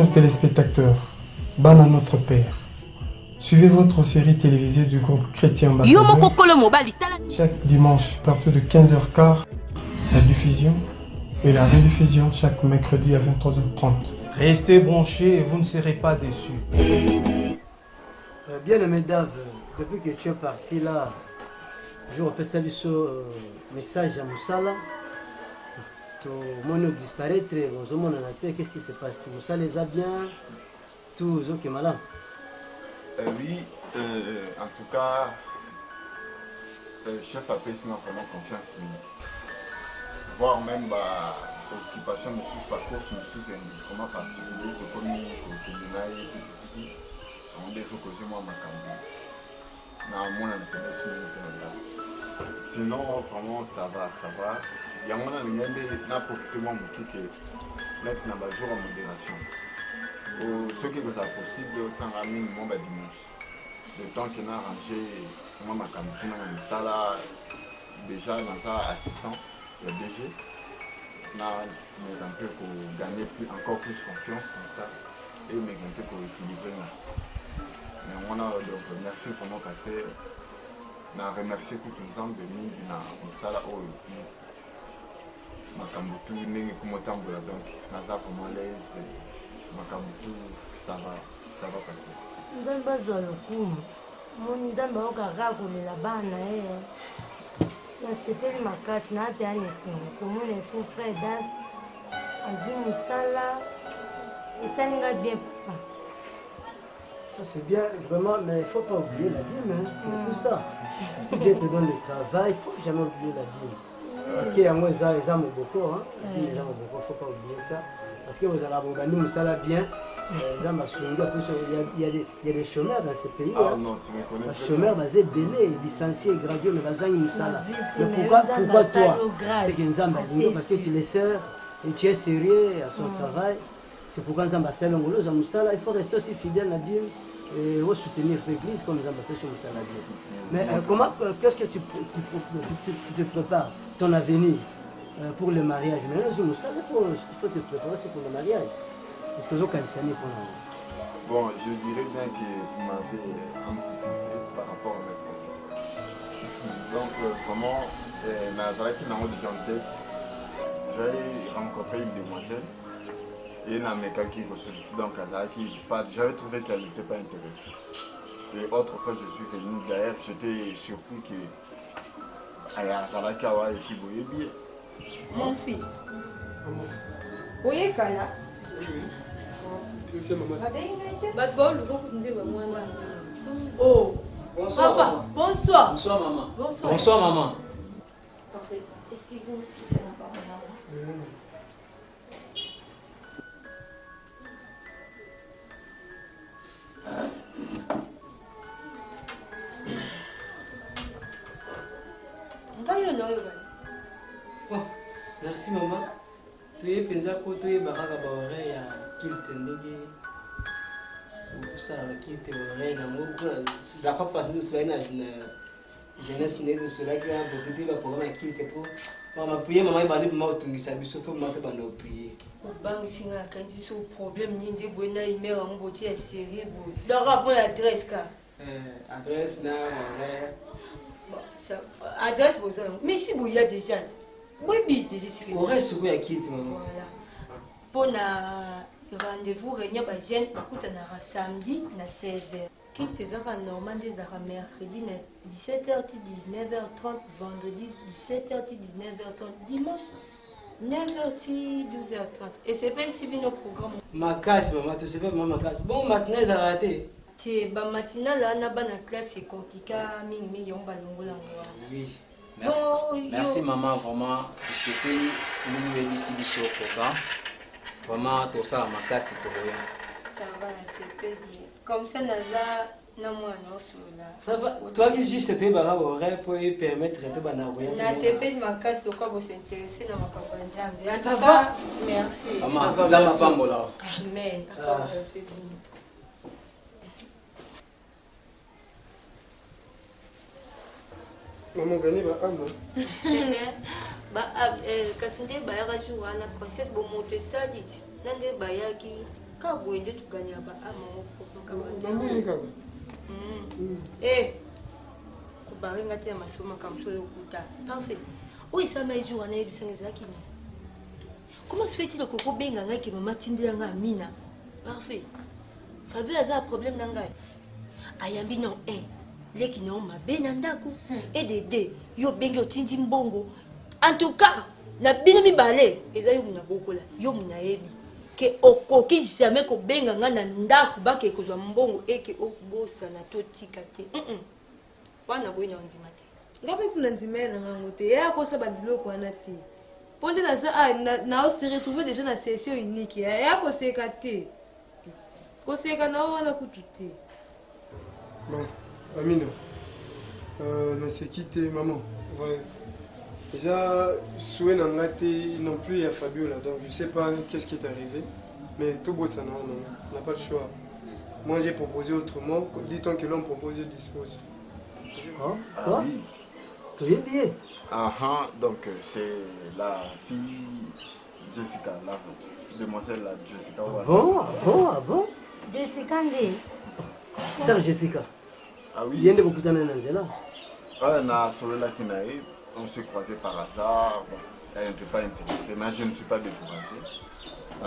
chers téléspectateurs, ban à notre Père. Suivez votre série télévisée du groupe Chrétien Ambassadeur chaque dimanche à partir de 15h15, la diffusion et la rediffusion chaque mercredi à 23h30. Restez branchés et vous ne serez pas déçus. Bien-aimé Dave, depuis que tu es parti là, je repère ça sur message à Moussala. Tout le monde disparaître, qu'est-ce qui se passe? Moussala les a bien, tous ok malin. Oui, en tout cas, chef a pris vraiment confiance. Voire même l'occupation de sous parcours, sous un instrument particulier, de commis, de menaille, on des occasions moi ma campagne. Sinon, vraiment, ça va. Il y a un moment n'a profité moi que mettre dans le jour en modération. Ce qui est possible, autant ramener le monde dimanche. Le temps qu'il a arrangé, moi ma campagne dans le salle, déjà dans ça assistant, le DG, là, un peu pour gagner encore plus confiance comme ça et un peu pour équilibrer. Mais on a donc merci vraiment parce que on a remercié tout ensemble de nous dans le salle et puis Makambutu n'est comme autant de la donc Naza vraiment l'aise Makambutu ça va passer. Nous avons besoin de coup. Mon dame va encore raconter la banane. C'était ma casse, n'a pas de signe. Comme on est son frère d'âge, on dit Moussala, et ça n'est pas bien. Ça c'est bien, vraiment, mais il ne faut pas oublier la dîme, hein. C'est tout ça. Si Dieu te donne le travail, il ne faut jamais oublier la dîme. Parce qu'il y a moins les âmes beaucoup, hein. Il ne faut pas oublier ça. Parce que vous allez avoir Moussala bien. Il y a des chômeurs dans ce pays. Ah non, tu me connais. Les chômeurs basés belés, licenciés, gradués, mais besoin de Moussala. Mais pourquoi toi? C'est que Nzamba, parce que tu es sœur et tu es sérieux à son travail. C'est pourquoi Nzamba Salongolo, Moussala, il faut rester aussi fidèle à Dieu et soutenir l'église comme Nzamba fait sur Moussala. Mais comment, qu'est-ce que tu te prépares ton avenir pour le mariage? Maintenant, sur Moussala, il faut te préparer aussi pour le mariage. Est-ce que vous avez enseigné pour nous? Bon, je dirais bien que vous m'avez anticipé par rapport à mes pensées. Donc, vraiment, Nazareth n'a déjà en tête. J'ai rencontré une demoiselle et il y a un mec qui est sollicité donc j'avais trouvé qu'elle n'était pas intéressée. Et autrefois, je suis venu d'ailleurs, j'étais surpris que Nazareth a été bien. Mon fils. Oui, Kana. Oh, bonsoir. Papa, bonsoir. Bonsoir, maman. Bonsoir. Bonsoir, maman. Parfait. Excusez-moi si ça n'a pas vraiment. Bon, merci, maman. Tu es pensé que tu es baraka baoreille à kilte ndege. Ça kilte baoreille na moko. La fois passée nous soyons na jeunesse né de cela que a beaucoup de programme kilte pour maman prier maman bandi maman tungisa biso pour maman bandi prier. Bang singa kandi so problème ni ndé bona email en boti à série bo. Donc après l'adresse ka. Adresse na ouais. Ça adresse besoin. Mais si vous y a déjà. Oui, déjà c'est. On reste sur kilte maman. Voilà. Pour na rendez-vous réunion ba jeune bakutana samedi na 16h. Kilte zaka normal des zaka mercredi na 17h 19h30, vendredi 17h 19h30, dimanche 9h 12h30. Et c'est pas si bien nos programmes. Ma casse maman, tu sais pas maman ma casse. Bon matin ça a raté. Tu ba matinal là na ba na classe c'est compliqué mingi yomba longola ngwa. Oui. Merci. Oh, merci maman vraiment pour ce que nous avons ici sur le programme. Vraiment tout ça ma casse est rien. Ça va c'est pas bien. Comme ça na là na moi non sur là. Ça va. Toi qui juste te bara horaire pour permettre de bana rien. Na c'est pas ma casse au quoi vous s'intéresser dans ma campagne. Ça va. Merci. Maman, ça va pas mola. Amen. Maman gagné ba âme. Ba kasinde ba ya jour na princesse bo monter ça dit. Nande ba ya ki Quand vous voyez tout gagner à Maman, les gars. Eh, kubaringa te masomo comme ça okuta. Parfait. Oui, ça m'a joué en ebisangezaki. Comment se fait-il que ko benga ngai ke mama tindela nga Amina? Parfait. Fabio a un problème na ngai. Ayambi non leki non mabe na ndako. Et de deux, yo benga otindi mbongo. En tout cas, na bino mibale, eza yo muna bokola, yo muna yebi. Que okoki jamais ko benga nga na ndako ba ke kozwa mbongo et que okubosa na to tikate. Wana boina onzima te. Ngabe kuna nzimela ngango te. Ya ko saba biloko wana te. Ponde na ça na on se retrouver déjà na session unique. Ya ko seka te. Ko seka na wana kututé. Bon, Amina. On s'est quitté, maman. Ouais. Déjà, souhait n'a non plus il y a Fabio là, donc je sais pas qu'est-ce qui est arrivé. Mais tout beau ça, non, on n'a pas le choix. Moi j'ai proposé autrement, dit-on que l'homme propose, il dispose. Quoi? Oui. Tu es bien. Donc c'est la fille Jessica, la demoiselle là, Jessica. Bon. Jessica Ndé. Sœur Jessica. Ah oui. Il y a beaucoup d'années là. Na Solola Kinaï, on s'est croisés par hasard. Bon, elle n'était pas intéressée, mais je ne suis pas découragé.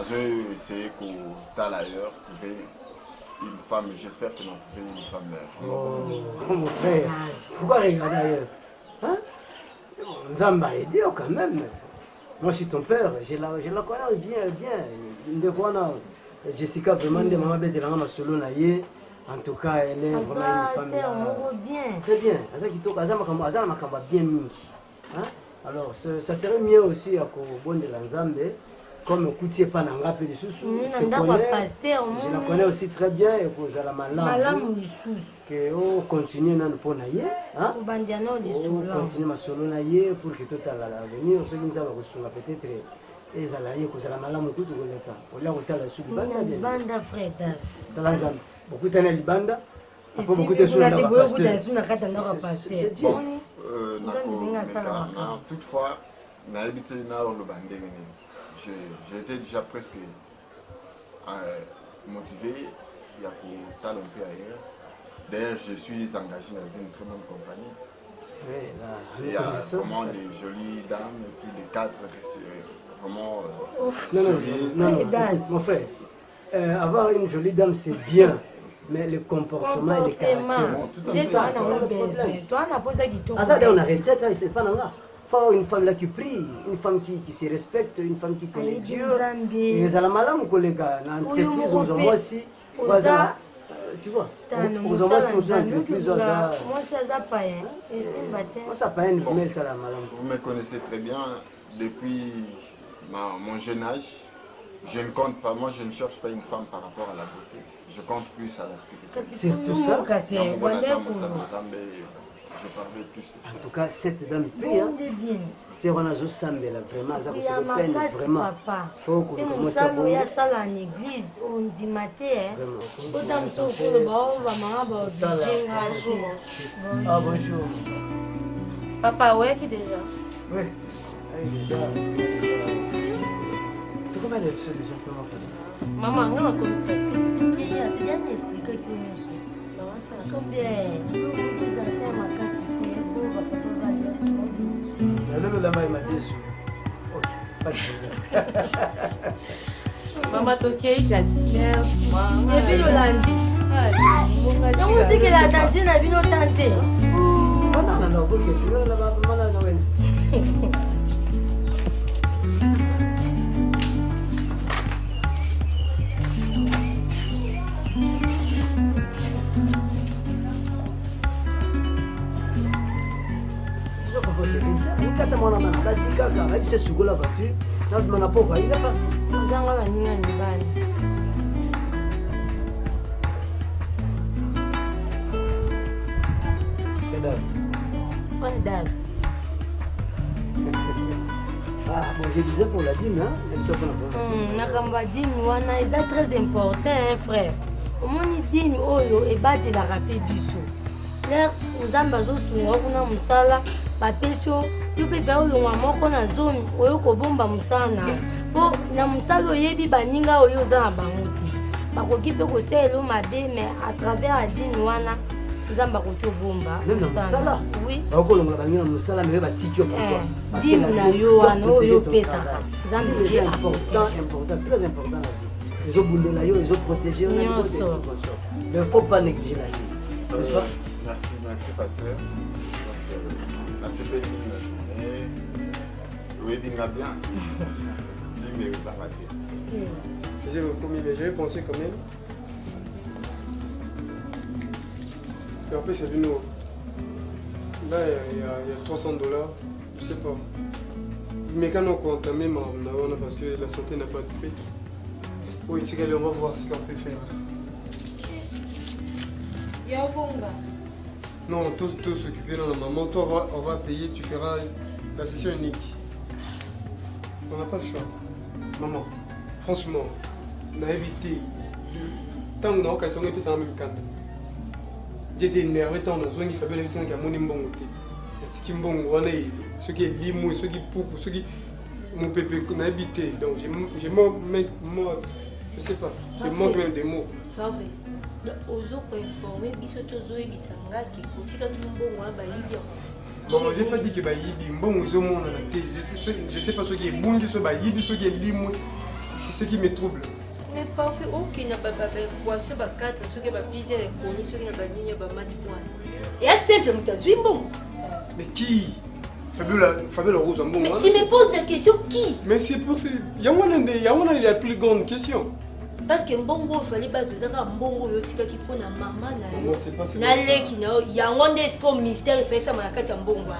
J'ai essayé qu'au tal ailleurs, trouver une femme, j'espère que nous trouver une femme. Oh mon frère, pourquoi regarder ailleurs? Hein? Nzamba a aidé quand même. Moi je suis ton père, je la connais bien. Jessica vraiment de maman bête de la solo naïe. En tout cas, elle est vraiment une femme bien. Très bien. Bien mingi. Alors, ça serait mieux aussi à bon de l'ensemble. Comme Koutié Pananga et je la connais aussi très bien et pour la malam que on continue dans le pont naïe. Continue ma solo naïe pour que tout à l'avenir on se dise peut-être et ça là que la malam tout le temps. On l'a retard la sous banda frère. Dans l'ensemble. Beaucoup de libanda. Beaucoup de choses toutefois, j'étais déjà presque motivé. Il y a pour talent un peu ailleurs. D'ailleurs, je suis engagé dans une très bonne compagnie. Il y a vraiment des jolies dames et puis des cadres vraiment non, mon frère. Avoir une jolie dame, c'est bien. Mais le comportement et le caractère, c'est ça, c'est le problème. On a retraite, c'est pas là. Il faut une femme là qui prie, une femme qui se respecte, une femme qui connaît Dieu. Et ça la malam collègue dans l'entreprise, moi aussi, tu vois, aux hommes aussi dans l'entreprise, moi ça pas une mais ça la malam. Vous me connaissez très bien depuis mon jeune âge. Je ne compte pas, moi je ne cherche pas une femme par rapport à la beauté. Je compte plus à la spiritualité. Surtout ça. Je parlais plus de ça. En tout cas, cette dame prie. C'est on a juste samedi là, vraiment, ça vous se peine vraiment. Faut qu'on commence à voir. Il y a ça en église, on dit matin. Autant de choses que le baron va m'aborder. Ah bonjour. Papa, où est-il déjà? Oui, déjà. Comment elle est déjà comment faire? Maman, non, on compte. Il y a bien expliqué que nous sommes bien. Maman, t'es classique. Depuis le lundi. Donc on dit que la tante n'a vu nos tantes. Non, kata mwana na kasi kaka avec ce sugo la voiture na mwana poko il est parti zanga baninga nibani Dave. Ah bon, je disais pour la dîme, hein. Nakamba dîme wana est très important, hein, frère. Au moins dîme oyo et bat de la rapé biso. L'air nzamba zo sunga kuna musala bapesio yo pe ba olongwa moko na zone oyo ko bomba musala na po na musala oyebi baninga oyo za na bango ti bakoki mpe kosalela mabe mais à travers adini wana nzambe akoki obomba mosala bakolonga bangi na mosala me batiki yo pourquoi dini na yo wana oyo opesaka nzambe très important très important la vie ezobundela yo ezoprotege yo nyonso mais il faut pas négliger la vie. Merci pasteur. La CPI de la journée, oui, bien. Mais vous arrêtez. J'ai le commis, mais j'avais pensé quand même. Et après, c'est venu. Là, il y a $300, je sais pas. Mais quand on compte même, parce que la santé n'a pas de prix. Oui, c'est qu'elle, on va voir ce qu'on peut faire. Non, tout s'occuper dans la maman. Toi, on va payer, tu feras la session unique. On n'a pas le choix. Maman, franchement, on a évité. Tant qu'on a occasion de faire ça en même temps. J'étais énervé tant qu'on a besoin qu'il fallait les gens qui ont mon imbongo. Ce qui est ce qui est limou, ce qui est poukou, ce qui mon peuple qu'on a habité. Donc, moi, je sais pas, je manque même des mots. Non, je n'ai pas dit que je sais pas ce qui est bon, ce qui est limou, c'est ce qui me trouble. Mais parfait, ok, n'a pas poisson, pas 4, ce qui va plaisir, ce qui n'a pas ligne, pas mat point. Et à simple, tu as bon. Mais qui Fabiola Rose, un bon. Mais tu me poses la question qui? Mais c'est pour ça. Il y a la plus grande question. Parce que mbongo fallait pas se dire mbongo yo tika ki pona mama na yo. Non, c'est pas ça. Na leki na yo yango nde ko ministère fait ça makati ya mbongo.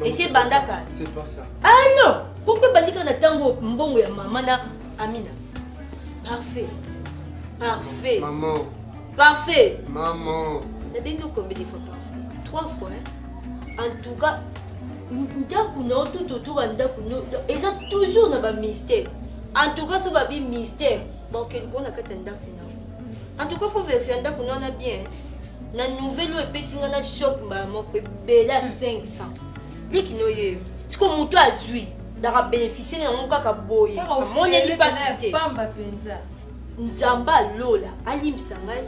Et c'est bandaka. C'est pas ça. Ah non, pourquoi bandika na tango mbongo ya mama na Amina? Parfait. Parfait. Maman. Parfait. Maman. Na bengo combien de fois parfait? 3 fois. En tout cas, ndaku na tout autour ndaku no, ils ont toujours na ba mystère. En tout cas, ça va bien mystère. Bon, quel bon a en tout cas, il faut vérifier que nous avons bien. La nouvelle est un choc, mon bella 500. Les qui nous y c'est comme toi, Zui, d'avoir bénéficié de mon caca boy. Mon capacité. Nzamba Lola, Alim Sangai.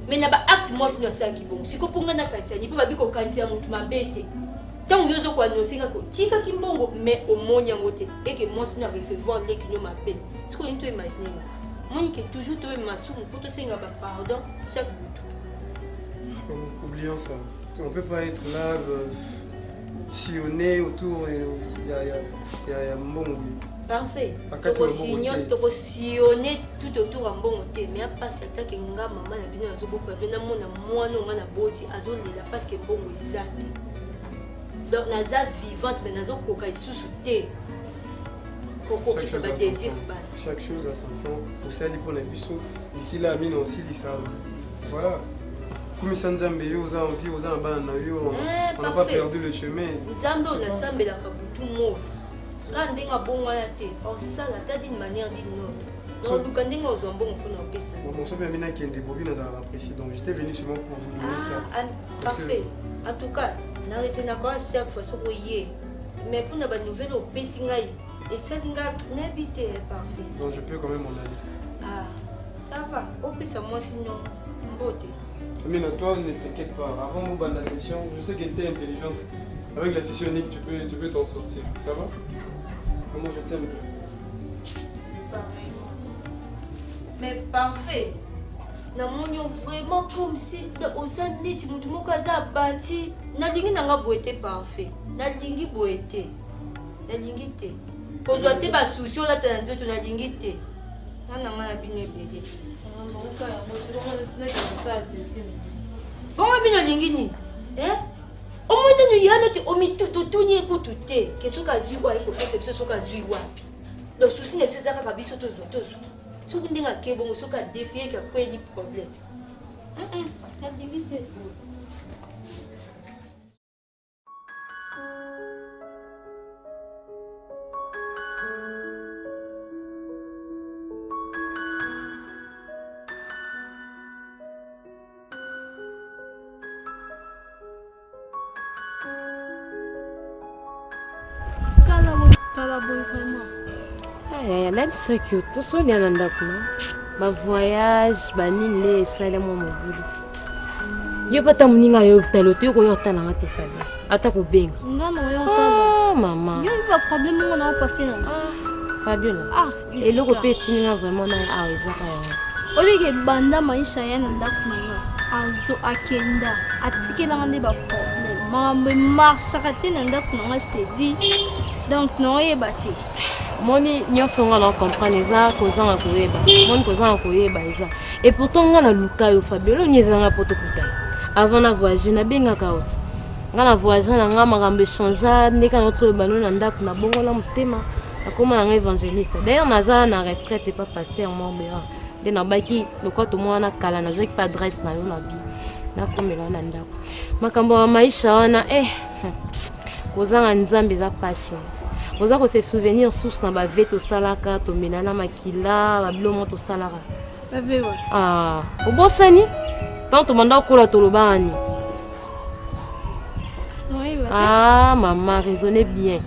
Mais n'a pas acte moi sur ça qui bon. Si qu'on peut gagner quand il faut pas bien qu'on cantie à mon ma bête. Tant que je quoi nous c'est que tika kimbongo mais au monde yangote et que moi c'est recevoir les qui nous m'appellent. Ce qu'on peut imaginer. Moi qui toujours toi masou pour te senga pardon chaque bout. Oublions ça. On peut pas être là sillonner autour et il y a mbongo. Parfait. Tu sillonner tout autour en bon côté mais pas ça que nga maman na bino na zoboko na mona moi no na boti azolela parce que bongo exact. Donc, naza vivante, mais naza koka isusu te. Koko qui se bat désir. Chaque chose a son temps. Pour ça, il faut les bisous. Ici, là, mine aussi, ils savent. Voilà. Comme ça, Nzambe, aux envies, aux embans, on n'a pas perdu le chemin. Nzambe, on a semblé la pour tout le monde. Quand on a bon à la tête, on ça la d'une manière d'une autre. Donc, quand on a un bon pour nous baisser. Bon, on se fait bien qu'il y a des bobines à apprécier. Donc, j'étais venu seulement pour vous donner ça. Parfait. En tout cas, n'arrêtez pas chaque fois sur y mais pour une bonne nouvelle au Pessingaï et ça n'habite parfait. Donc je peux quand même m'en aller. Ah, ça va. Au plus à moi sinon, beauté. Mais toi, ne t'inquiète pas. Avant mon la session, je sais qu'elle était intelligente. Avec la session unique, tu peux t'en sortir. Ça va? Comment je t'aime? Pareil. Mais parfait. Namoni vraiment comme si aux années tu mutu moko aza bâti na lingi nanga boete parfait na lingi boete na lingi te kozwa te ba souci ola ta nzoto na lingi te na nanga na bine bele bongo bino lingi ni omonde no yana te omitu tuni ekutu te ke soka zui wa eko pesa biso soka zui wapi donc souci ne biso zaka ka biso tozo ce qui est que bon, ce qui a défié qui a créé des problèmes. La dignité. Kala boy vraiment. Aya, na bisa cute. To so ni ananda kuna. ba voyage banini le esala mo mobulu yo pata muninga yo taloto ko yo tala ngate fali ata ko benga ngana yo tala mama yo ba problème ngo na passer na Fabiola eloko pe tininga vraiment na ezaka yo obike banda maisha yana ndakunanga azo akenda atikela ngande ba problème mambe marche katena ndakunanga je te dis donc non yebate moni nyonso nga na comprendre eza kozanga koyeba moni kozanga koyeba eza et pourtant nga na luka yo Fabiola nyezanga poto kutana avant na voyage na bengaka oti nga na voyage na nga makambo échange ndeka na otolo bano na ndako na bongola motema akoma na nga évangéliste d'ailleurs naza na retraite pas pasteur Montbéra de na baki lokwa to mwana kala na joki pas adresse na yo na bi na komela na ndako makambo ya maisha wana kozanga nzambe za pasi oza ko se souvenir source na ba veto salaka to menana makila ba blomo to salaka bavewa obosani tant manda kola to lobani maman raisonnez bien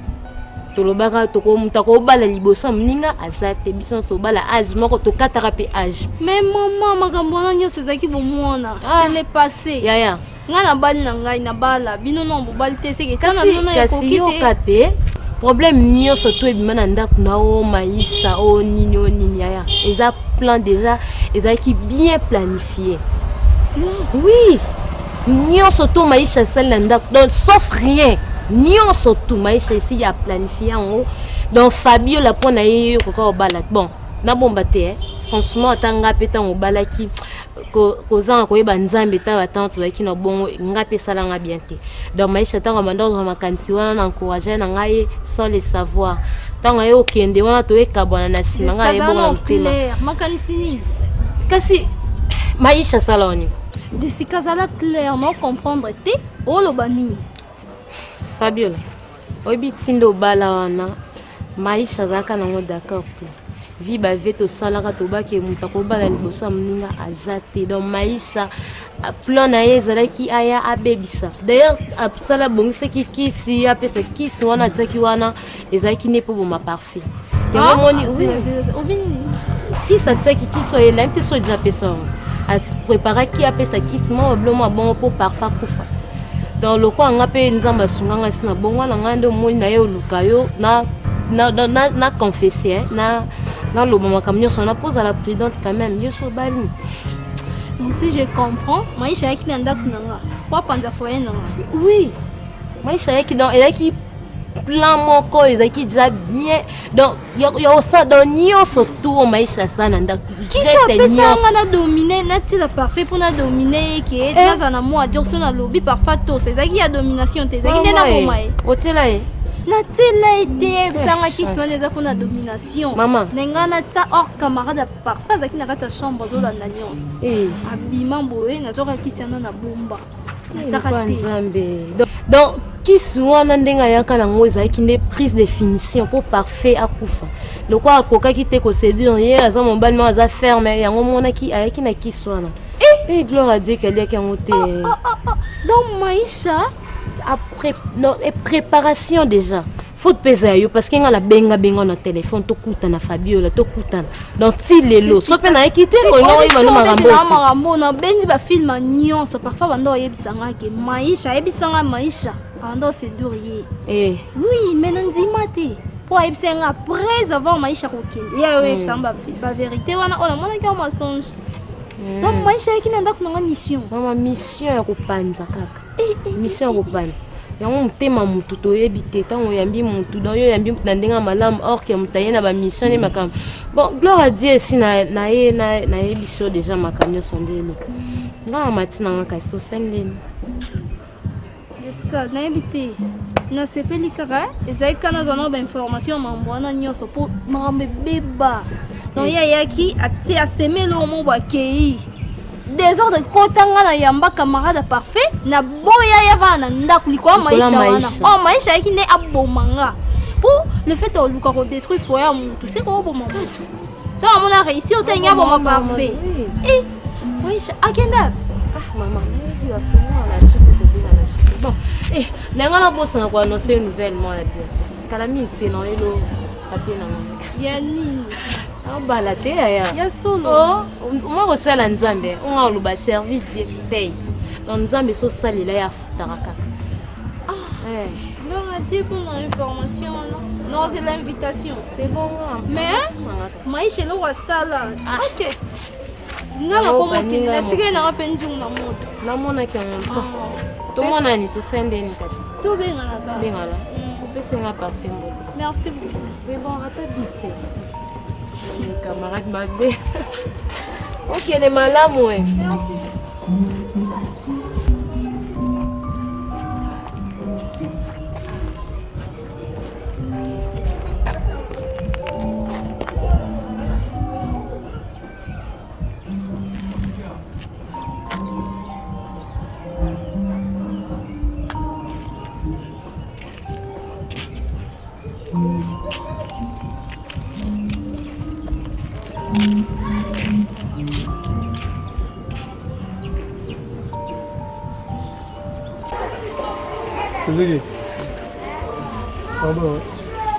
to lobaka to ko mutako bala liboso mninga azate biso so bala âge moko to kataka pe âge mais maman makambo na nyoso zaki bomona c'est le passé yaya ngana bali na ngai na bala bino no bobali te seke tana bino na kokite kate problème nyonso to ebima na ndako na o maisha o nini yaya eza plan déjà ezaki bien planifié oui nyonso to maisha sale na ndako donc sauf rien nyonso to maisha ici ya planifié en haut donc Fabio la pona yeyo koka obala bon na bomba te franchement tanga peta obalaki kozanga koyeba nzambe ta batante baki na bongo ngape sala nga bien te donc maisha tanga mandozo makanti wana na encourager na ngai sans le savoir tanga yo kende wana to ekabwana na sima ngai bongo mtema makanisi nini kasi maisha saloni Jessica zala clair non comprendre te olo bani Fabiola obi tindo bala wana maisha zaka nango d'accord te vi ba veto salaka to ba ke mutako bala liboso mninga azate donc maisha plan na ezalaki aya abebisa d'ailleurs apsala bongise ki kisi apesa kisi wana tsaki wana ezalaki ne po ma parfait ya moni obini kisa tsaki kiso ela mte so déjà pesa a préparer ki apesa kisi mo blomo bon pour parfait kufa donc loko anga pe nzamba sunganga sina bongo na ngando moni na yo lukayo na confesser na le moment comme nous on pose à la prudente quand même yo so bali donc si je comprends maisha yaki na ndako nanga kwa panza foyer nanga oui maisha yaki donc elle qui plan moko ezaki déjà bien donc yo ça donc nyonso tout maisha sana ndako qui ça na dominer na tila parfait pour na dominer qui est na moi Jackson na lobby parfait to c'est qui a domination te zaki na bomai otela na tila idée sanga qui soit des pour na domination nenga na ta or camarade parfait zaki na kata chambre zo la nyonso abima boye na zoka qui sana na bomba donc qui soit ndenga yaka na ngoza qui ne prise de finition pour parfait akufa le quoi akoka qui te ko séduire hier aza mobali ma aza ferme yango mona ki ayaki na qui soit na gloire à Dieu qu'elle y a qui ngote donc maisha après non et préparation déjà faut peser yo parce qu'il y a la benga na téléphone to kuta na Fabiola to kuta donc ti lelo so pe na ekite ko no iba no marambo na benzi ba film nyonso parfois bando yebisanga ke maisha yebisanga maisha ando séduire oui mais nzima te pour yebisanga après avoir maisha kokende ya yo yebisanga ba vérité wana ona mona ki mensonge donc maisha yaki na ndako na mission mama mission ya kopanza kaka mission ya kopanza yango mtema mutu to yebite tango yambi mutu do yo yambi mutu ndenga malamu or que mutaye na ba mission ne makam bon gloire à Dieu si na biso déjà makamyo sondeleka nga matina nga so sengeni Jessica na yebite na sepeli kaka ezai kana zona ba information mambwana nyoso po mambe beba donc yaki ati asemelo mo ba kei désordre kotanga na yamba camarade parfait na boya yavana ndaku likwa maisha wana maisha yaki ne abomanga pour le fait de luka ko détruire foyer mutu c'est ko bomanga donc on a réussi au tenga bon parfait maisha agenda maman na yo atoma na chute de bien na chute bon nenga na bossa na ko annoncer une nouvelle moi bien kala mi te no elo papier na yani abala te yaya ya solo oma kosala nzambe onga oloba service paye donc nzambe sosalela ya futaka kaka alors a dit pour l'information non c'est l'invitation c'est bon mais maisha lo wasala ok ngala koma kinela tika na kapenjung na moto namonaki yango tomonani tosendeni kasi tobengana ba bengala opesenga parfum mbote merci beaucoup c'est bon ata biste camarade mabe okende malamu e Zégué. Pardon,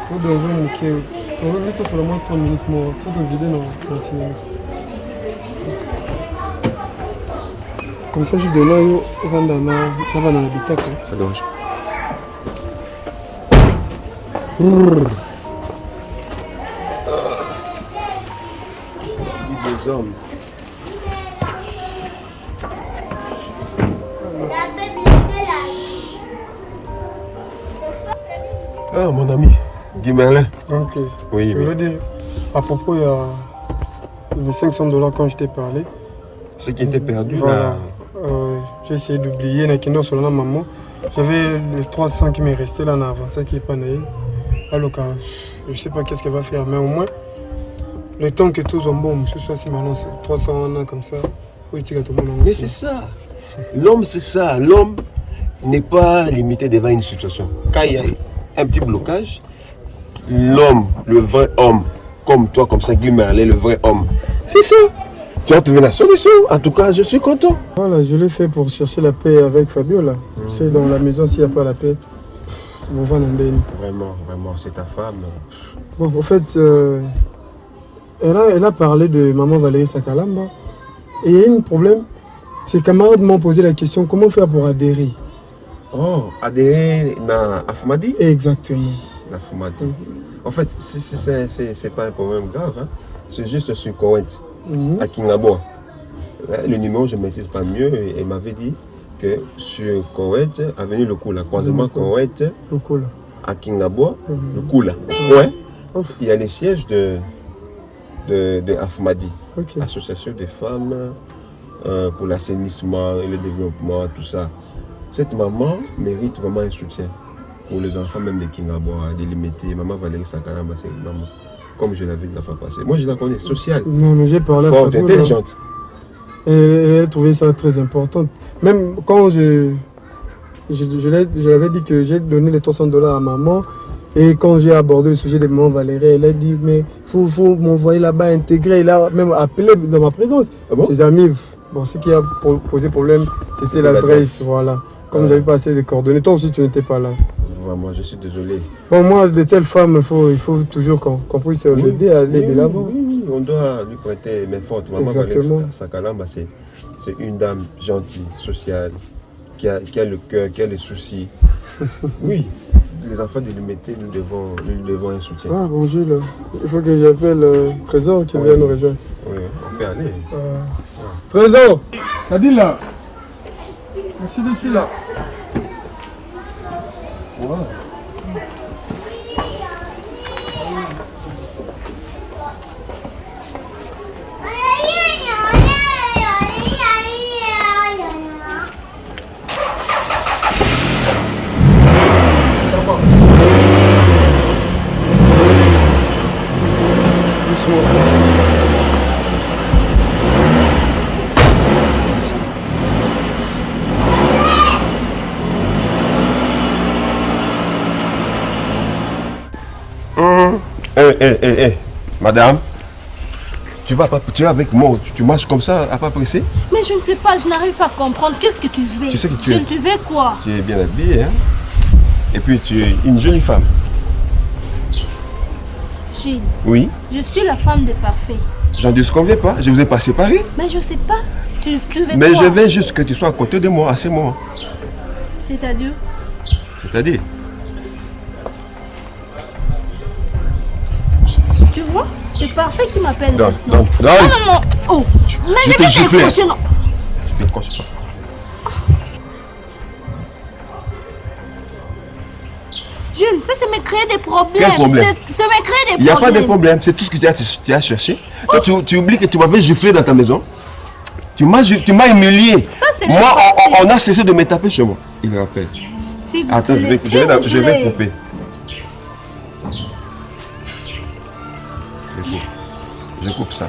tu dois ouvrir mon pied. Tu dois ouvrir tout moins 3 minutes, moi. Tu dois vider dans le cinéma. Comme ça, je donne là, ça va dans l'habitacle. Ça dérange. Des hommes. Ah, mon ami, Guy Merlin. Ok. Oui, je veux dire, à propos, il y a les $500 quand je t'ai parlé. Ce qui était perdu, voilà. Là. J'ai essayé d'oublier, sur la maman. J'avais les 300 qui m'est resté là, en avant, ça qui est pas né. Alors, je ne sais pas qu'est-ce qu'elle va faire, mais au moins, le temps que tout soit bon, ce soit si maintenant 300 ans comme ça, oui, tu tout le monde. Mais c'est ça. L'homme, c'est ça. L'homme n'est pas limité devant une situation. Quand il y a un petit blocage, l'homme, le vrai homme, comme toi, comme ça, Guy Merlin, le vrai homme, c'est ça. Tu as trouvé la solution. En tout cas, je suis content. Voilà, je l'ai fait pour chercher la paix avec Fabio là. Tu sais, dans la maison, s'il n'y a pas la paix, on va l'embêter. Vraiment, vraiment, c'est ta femme. Bon, en fait, elle a parlé de maman Valérie Sakalamba. Et il y a un problème. Ses camarades m'ont posé la question, comment faire pour adhérer? Oh, adhérer à Afmadi? Exactement. Afmadi. En fait, c'est pas un problème grave. Hein. C'est juste sur Koweït, à Kingaboa. Le numéro, je ne maîtrise pas mieux. Et elle m'avait dit que sur Koweït, avenue Le Koula, croisement Koweït, à Kingaboa, Le Koula. Ouais. Il y a les sièges de Afmadi, Association des femmes pour l'assainissement et le développement, tout ça. Cette maman mérite vraiment un soutien pour les enfants même de Kingaboa, délimité. Maman Valérie Sakalamba, c'est une maman, comme je l'avais dit la fois passée. Moi, je la connais, sociale. Non, mais j'ai parlé à Fabio, intelligente. Elle a trouvé ça très important. Même quand je l'avais dit que j'ai donné les $300 à maman, et quand j'ai abordé le sujet de maman Valérie, elle a dit, mais il faut m'envoyer là-bas intégrer. Elle a même appelé dans ma présence. Ah bon? Ses amis. Bon, ce qui a posé problème, c'était l'adresse, voilà. Comme j'avais pas assez de coordonnées, toi aussi tu n'étais pas là. Vraiment, je suis désolé. Bon, moi, de telles femmes, il faut toujours qu'on puisse l'aider à aller de l'avant. Oui, on doit lui prêter main forte. Maman Valérie Sakalamba, c'est une dame gentille, sociale, qui a le cœur, qui a les soucis. Oui, les enfants de l'humanité, nous devons un soutien. Ah, bon Gilles, il faut que j'appelle Trésor qui vient nous rejoindre. Oui, on peut aller. Trésor, t'as dit là. Merci d'ici là. Wow. Madame, tu es avec moi, tu marches comme ça, à pas presser? Mais je ne sais pas, je n'arrive pas à comprendre. Qu'est-ce que tu veux? Tu sais que tu veux quoi? Tu es bien habillée, hein? Et puis tu es une jolie femme. Jules. Oui. Je suis la femme de Parfait. J'en disconviens pas. Je vous ai pas séparé. Mais je sais pas. Tu veux Mais quoi? je veux juste que tu sois à côté de moi à ce moment. C'est-à-dire? C'est-à-dire? Tu vois? C'est Parfait qui m'appelle. Non. Non. Oh. Mais je vais te décrocher, non. Je décroche pas. Jules, ça c'est me créer des problèmes. Quel problème? C'est me créer des problèmes. Il n'y a pas de problème, c'est tout ce que tu as cherché. Toi, tu oublies que tu m'avais giflé dans ta maison. Tu m'as humilié. Ça, c'est moi, on a cessé de me taper chez moi. Il me rappelle. Attends, je vais couper. Je coupe ça.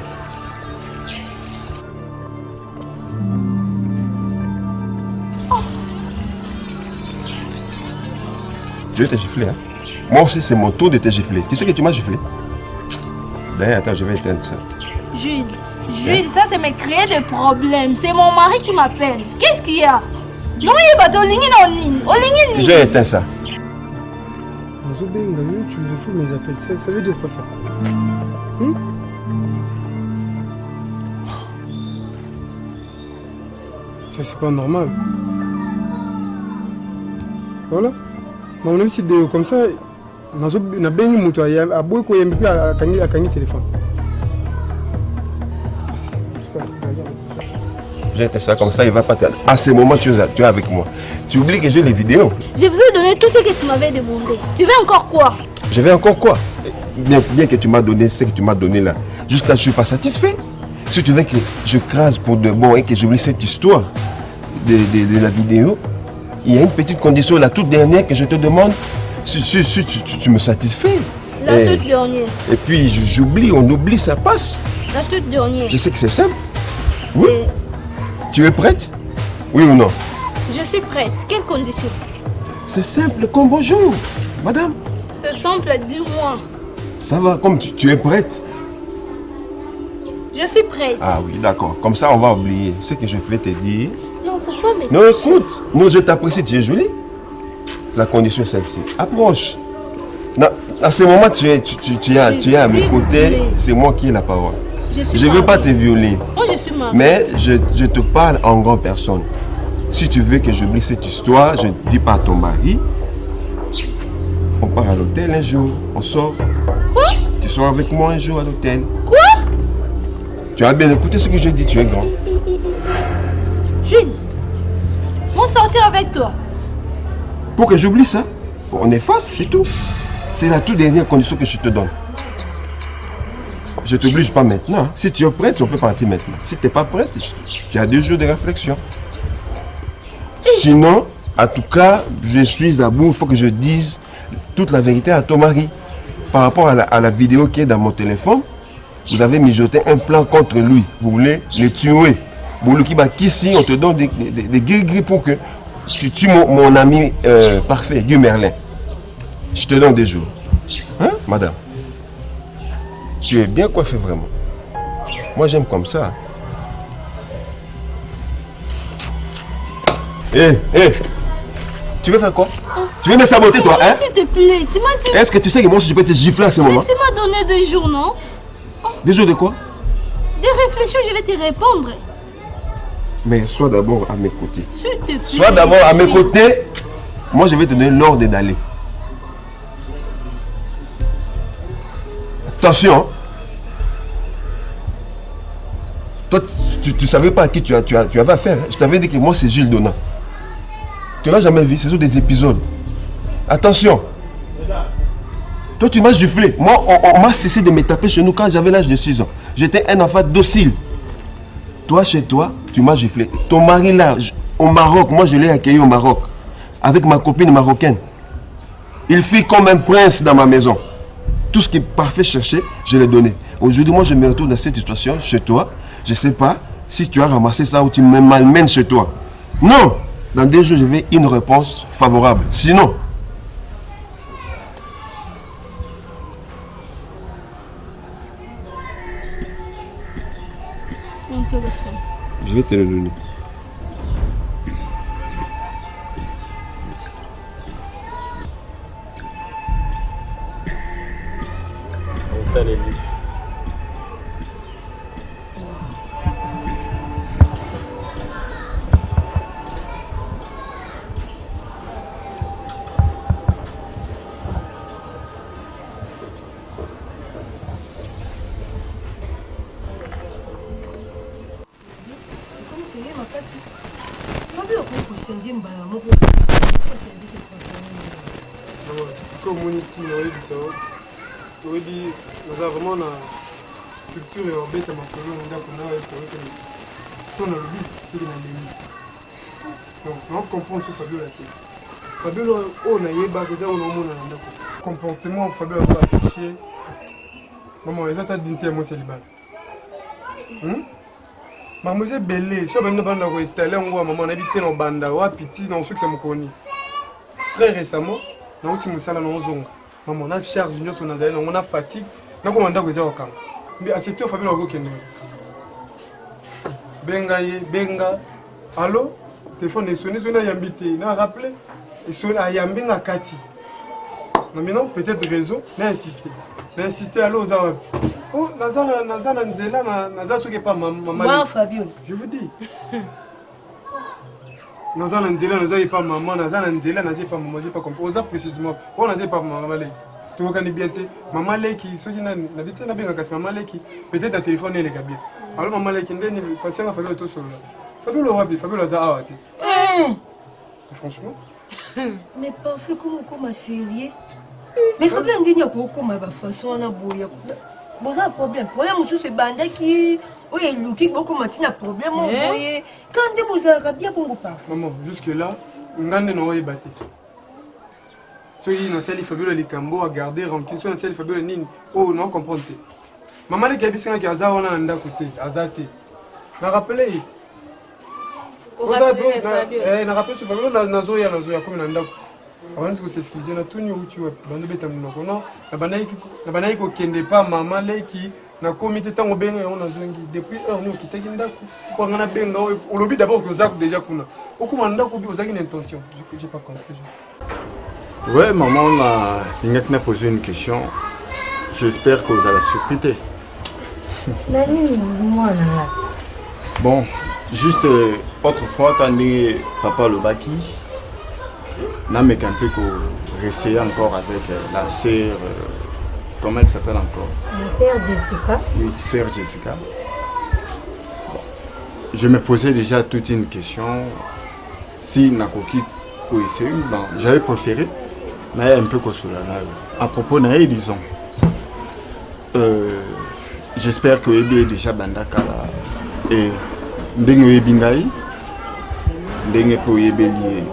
Je vais te gifler. Hein? Moi aussi, c'est mon tour de te gifler. Tu sais que tu m'as giflé. D'ailleurs, attends, je vais éteindre ça. Jules, ça c'est me créer des problèmes. C'est mon mari qui m'appelle. Qu'est-ce qu'il y a? Non, il va te j'ai éteint ça. Tu refous mes appels. Ça veut dire quoi ça? Ça c'est pas normal. Voilà. Mais même si comme ça, na bengi muto ya boy ko yembi a kangi téléphone. J'ai fait ça comme ça, il va pas te... À ce moment, tu es avec moi. Tu oublies que j'ai les vidéos. Je vous ai donné tout ce que tu m'avais demandé. Tu veux encore quoi? Je vais encore quoi? Bien que tu m'as donné ce que tu m'as donné là. Jusqu'à je ne suis pas satisfait. Si tu veux que je crase pour de bon et que j'oublie cette histoire de la vidéo, il y a une petite condition, la toute dernière que je te demande. Si tu me satisfais. La toute dernière. Et puis j'oublie, on oublie, ça passe. La toute dernière. Je sais que c'est simple. Oui. Tu es prête? Oui ou non? Je suis prête. Quelles conditions? C'est simple comme bonjour, madame. C'est simple, dis-moi. Ça va, comme tu es prête? Je suis prête. Ah oui, d'accord. Comme ça, on va oublier ce que je vais te dire. Non, faut pas me... Non, écoute. Non, je t'apprécie, tu es jolie. La condition est celle-ci. Approche. Non, à ce moment, tu es à mes côtés. C'est moi qui ai la parole. Je ne veux pas te violer. Moi, je suis mariée. Mais je te parle en grande personne. Si tu veux que j'oublie cette histoire, je ne dis pas à ton mari. On part à l'hôtel un jour. On sort. Quoi? Tu sors avec moi un jour à l'hôtel. Quoi? Tu as bien écouté ce que je dis, tu es grand. Jules, on sortir avec toi. Pour que j'oublie ça, on efface, c'est tout. C'est la toute dernière condition que je te donne. Je ne t'oblige pas maintenant. Si tu es prête, on peut partir maintenant. Si tu n'es pas prête, tu as 2 jours de réflexion. Sinon, en tout cas, je suis à bout. Il faut que je dise toute la vérité à ton mari. Par rapport à la vidéo qui est dans mon téléphone, vous avez mijoté un plan contre lui. Vous voulez le tuer. Ici, on te donne des gris-gris pour que tu tues mon ami parfait, Guy Merlin. Je te donne 2 jours. Hein, madame? Tu es bien coiffé vraiment. Moi, j'aime comme ça. Hé, tu veux faire quoi? Tu veux me saboter, toi, hein? S'il te plaît, tu m'as dit... Est-ce que tu sais que moi, je peux te gifler à ce moment? Mais tu m'as donné 2 jours, non? 2 jours de quoi? De réflexion, je vais te répondre. Mais sois d'abord à mes côtés. S'il te plaît. Sois d'abord à mes côtés. Moi, je vais te donner l'ordre d'aller. Attention. Toi, tu ne savais pas à qui tu avais affaire. Hein? Je t'avais dit que moi, c'est Gilles Donat. Tu n'as jamais vu, ce sont des épisodes. Attention. Toi, tu m'as giflé. Moi, on m'a cessé de me taper chez nous quand j'avais l'âge de 6 ans. J'étais un enfant docile. Toi, chez toi, tu m'as giflé. Ton mari, là, au Maroc, moi, je l'ai accueilli au Maroc. Avec ma copine marocaine. Il fit comme un prince dans ma maison. Tout ce qui est parfait cherché, je l'ai donné. Aujourd'hui, moi, je me retrouve dans cette situation chez toi. Je ne sais pas si tu as ramassé ça ou tu me malmènes chez toi. Non! Dans 2 jours, je vais une réponse favorable. Sinon, je vais te le donner. So moniti na webi ça. Webi nous avons vraiment la culture et orbite à masolo on a qu'on a c'est vrai que son le but c'est dans les donc on comprend ce Fabio là. Fabio on a yeba que ça on a mon na comportement Fabio va afficher. Maman les attaques d'intermo célibat. Mademoiselle Belé, si on a banda ko italien on maman habité dans banda wa petit dans ceux qui sont connus. Très récemment na uti musala na ozonga. Maman na charge union son nazali on a fatigue na komanda ko za okanga. Mais à cette heure Fabio ko kende. Benga. Allô? Téléphone est sonné zona yambité na rappeler et sonne à yambenga kati. Non mais non peut-être raison, mais insister allô za. Oh, Nazana Nzela, Naza ce qui pas maman. Moi, Fabio. Je vous dis. Nazana Nzela, Naza pas maman, Nazana Nzela, Naza pas maman, j'ai pas compris. Osa précisément. On Naza pas maman lé. Tu vois qu'on est bien té. Maman lé qui, ceux qui n'habitent pas bien casse maman lé qui, peut-être un téléphone et les gabiers. Alors maman lé qui n'est pas passé à Fabio tout seul. Fabio le rappel, Fabio Laza a été. Franchement. Mais parfait comme sérieux. Mais Fabio on dit qu'il y a comme ma façon on a bouillé. Bon, ça problème aussi c'est bande qui oui Luki beaucoup matin a problème envoyé quand des vous avez bien pour pas maman jusque là ngande no y batté so yi na sali Fabio le cambo à garder rancune so na sali Fabio le nini oh non comprendre maman le gabi singa ki aza ona nda côté azate na rappeler it na rappeler sur Fabio na zoya comme na nda avant de s'excuser na tout nous tu bande beta munoko non na banayi ko kende pa mama leki na comité tango benga on azongi depuis heure nous kitaki ndako ko ngana benga on lobi d'abord que ça déjà kuna okuma ndako bi ozaki une intention j'ai pas compris juste. Ouais maman on a posé une question. J'espère que vous allez surpris. Bon, juste autrefois quand papa le baki n'a mais un peu réessayer encore avec la sœur, comment elle s'appelle encore? La sœur Jessica. Oui, sœur Jessica. Bon. Je me posais déjà toute une question. Si Nakoki essayer, bon, j'avais préféré un peu à propos de disons. J'espère que Ebi est déjà bandakala et Ndengo Ebingai.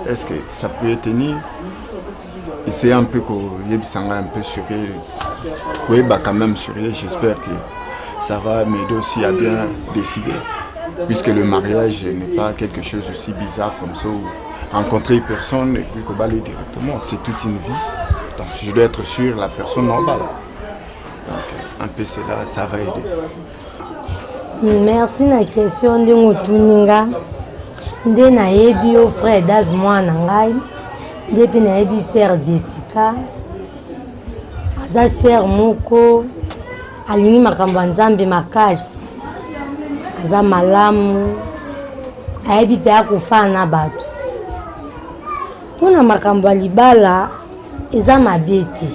Est-ce que ça peut tenir? Essayer un peu un peu surveiller, quand même surveiller. J'espère que ça va m'aider aussi à bien décider, puisque le mariage n'est pas quelque chose aussi bizarre comme ça où rencontrer une personne et puis aller directement, c'est toute une vie. Donc je dois être sûr la personne normale. Donc un peu cela, ça va aider. Merci la question de Motuninga. Nde na yebi au frère Dave mwana ngai depuis na yebi sœur Jessica aza sœur moko alingi makambo nzambe makasi aza malamu ayebi pe akufana na bato mpona makambo ya libala eza mabe te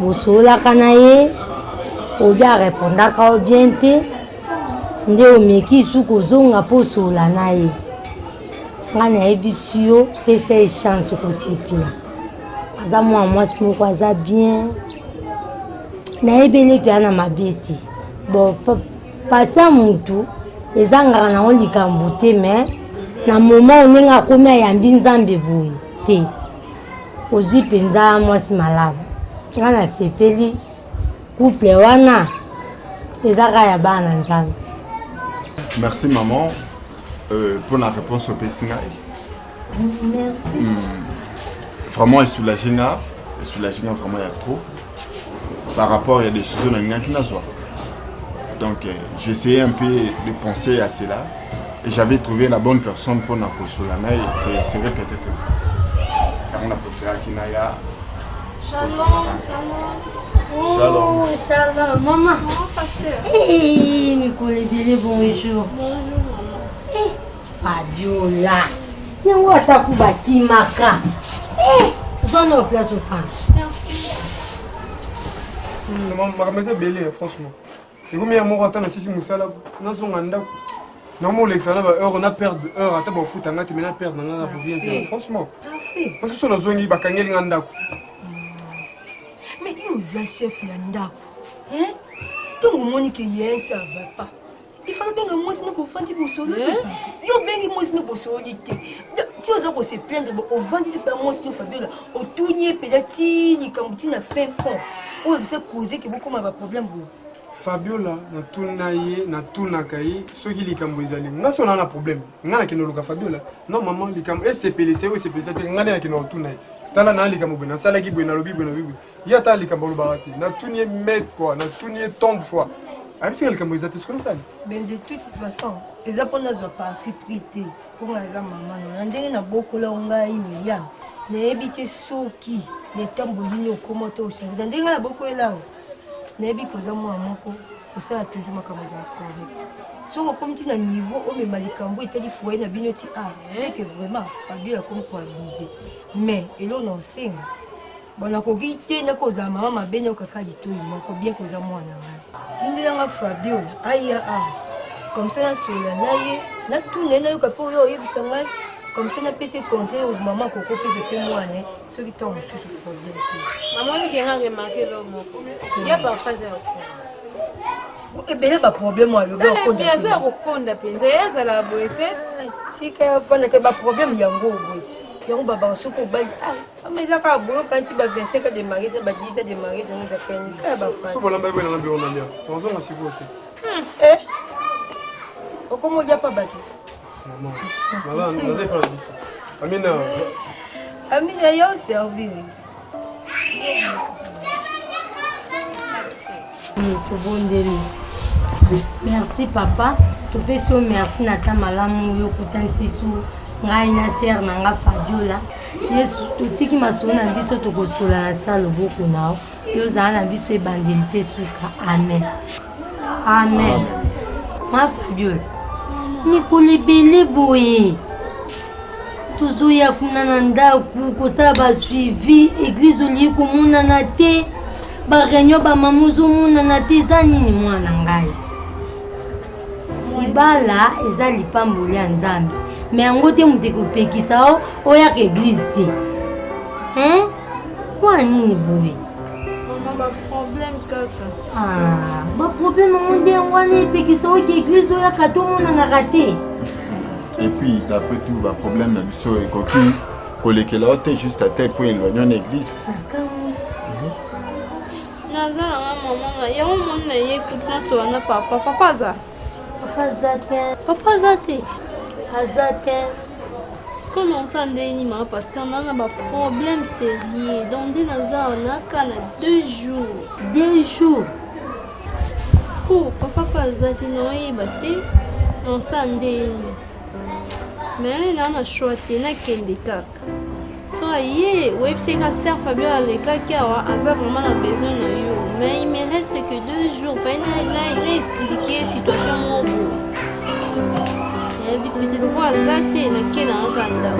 bosololaka na ye obi arepondaka o bien te nde omeki suki ozonga mpo osola na ye nga nayebisi yo pesa ye chance kosepela aza mwana mwasi moko aza bien nayebeli epe ana mabe te bon pasi ya mutu ezangaka nango likambo te me na moma ondenge akomi ayambi nzambe boye te ozwi mpenza mwasi malamu nga nasepeli couple wana ezaka ya bana nzambe. Merci maman pour la réponse au Pessinga. Merci. Vraiment, je suis soulagé vraiment il y a trop. Par rapport à des choses qui n'a pas. Donc j'essayais un peu de penser à cela et j'avais trouvé la bonne personne pour la Solana et c'est vrai peut-être car on a préféré Kinaya. Shalom. Shalom. Shalom. Maman. Hey, Mikole Dele, bonjour. Bonjour, maman. Fabiola. Yango atakuba kimaka. Zone au place au France. Merci. Maman, Belé, franchement. Et comme il y a mon ratan, si Moussala, nous sommes en Non, l'examen, on a perdu. Attends, on fout un gâteau, mais on a perdu. On a rien. Franchement. Parce que sur la zone, il va gagner un gâteau. Mais il y a un chef Yandako. Hein? Tout le monde qui y est, ça ne va pas. Il faut bien que moi, je ne peux pas faire pour soliter. Il faut bien que moi, je ne peux pas soliter. Si on a se plaindre, on vend des moi, si on fait bien, on tourne, peut-être, il y a un fin fond. On va causer que beaucoup de problèmes. Fabiola, na tunaye, na tunakaye, ceux qui likam boizali. Nga so na problème. Nga na kinoloka Fabiola. Non maman likam SPLC ou SPLC te nga na kinolo tunaye. Tala na likam bena sala ki bena lobi bena bibi. Ya ta likam bolo barati. Na tunye met fois, na tunye tant de fois. Abi si likam boizati ce qu'on ça. Ben de toute façon, les japonais doivent partir prêter pour les maman. Ndenge na boko la ngai Miriam. Na ebite soki, les tambolino comment to changer. Ndenge na boko là. Nebi koza mwa moko osala toujours makambo za correct soko comme tu na niveau o me malikambo etali foyer na binoti c'est que vraiment Fabio a comme quoi viser mais elo non singa bona ko gite na koza mama mabenya kaka litoi moko bien koza mwana ngai tindela nga Fabio aya comme ça na sola naye na tune na yoka po yo yebisa ngai comme ça na pese conseil au maman koko pese pe mwana ceux qui t'ont sous problème maman qui a remarqué l'homme il y a pas phase et bien ba problème alors ko bien ça ko konda penza ya la boete sika fana ke ba problème yango boete yango baba soko bali mais ça ka boyo quand tu ba 25 ans de mariage ba 10 ans de mariage on a fait ni ka ba phase so bola mba na bureau na bien on va na sikote comment dia pas baki maman maman on va pas Amina Amina yo servir Merci papa. Tu peux so merci nata malamu yo kutanisi su ngai na ser na nga Fabiola. Yesu tiki masona biso to kosola na sala boku nao. Yo zana biso ebandeli pe suka. Amen. Amen. Ma Fabiola. Ni kulibili boye. Toujours ya kuna na ndaku kosala ba suivi église liku muna na te. Ba réunion ba mamuzu muna na te zani ni mwana ngai. Ibala eza lipamboli ya Nzambe. Mais yango te mutu kopekisa oya ka église te. Hein? Kwa nini boye? Ba problème kaka. Ba problème monde wana epekisa oya ka église oya ka to mona na raté. Et puis d'après tout ba problème na biso e koki kolekela ote juste à tel point éloigné l'église. Naza na maman ya mon na yekuta na so na papa za. Papa zate. Azate. Ce qu'on en sent ni ma pasteur na ba problème sérieux. Donc des naza na kana 2 jours. 2 jours. Ce papa zate no yebate. Non sande. Mais là on a choisi na kende kaka. So aye, oui c'est que Sœur Fabiola le kaka a vraiment besoin de yo. Mais il me reste que 2 jours. Pas na expliquer situation moi. Et puis peut-être quoi zate na kena nganda.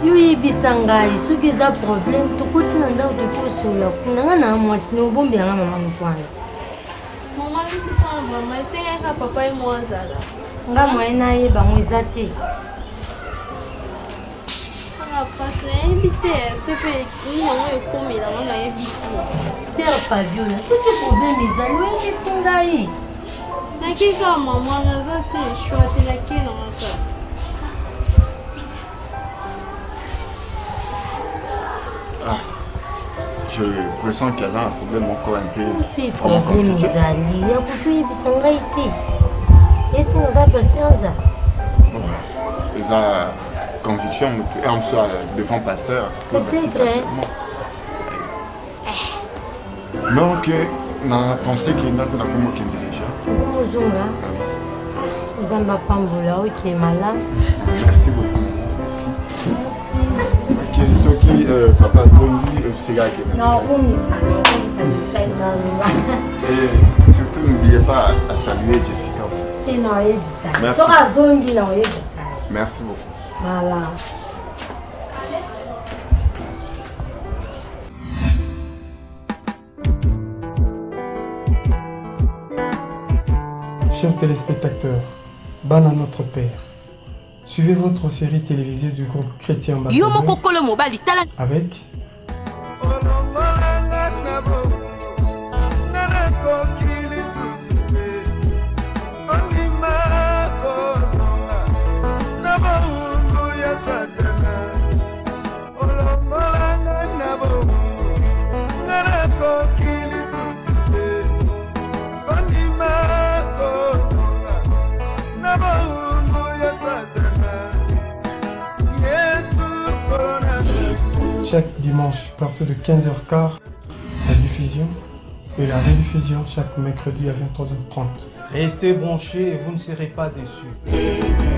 Yo yebisanga soki za problème to kotina ndao to kosola kuna na mwasi no bombe nga mama mfwana. Mama yebisanga mama esenga papa et moi zala. Nga mwana ye bango ezate. Parce que invité, c'est que nous avons commis là, on a invité. C'est Fabiola, tout ce problème est à lui et Singaï. Na kika maman na sur le choix de la kena encore. Je ressens qu'il y a un problème encore un peu. Je suis problème ezali, ya kutu yebisanga ite. Est-ce qu'on va passer en ça? Eza conviction et en soit devant pasteur si facilement. Non que na pensé qu'il n'a pas comment qu'il déjà. Bonjour. Nzamba pambola OK malade. Merci beaucoup. Merci. Ok, ce qui papa Zombie c'est gars qui. Non, ça. Et surtout n'oubliez pas à saluer Jessica aussi. Et non, Ebisa. Sora Zombie na Ebisa. Merci beaucoup. Voilà. Chers téléspectateurs, Ban à notre Père. Suivez votre série télévisée du groupe Chrétien Ambassadeur avec chaque dimanche à partir de 15h15 la diffusion et la rediffusion chaque mercredi à 23h30. Restez branchés et vous ne serez pas déçus.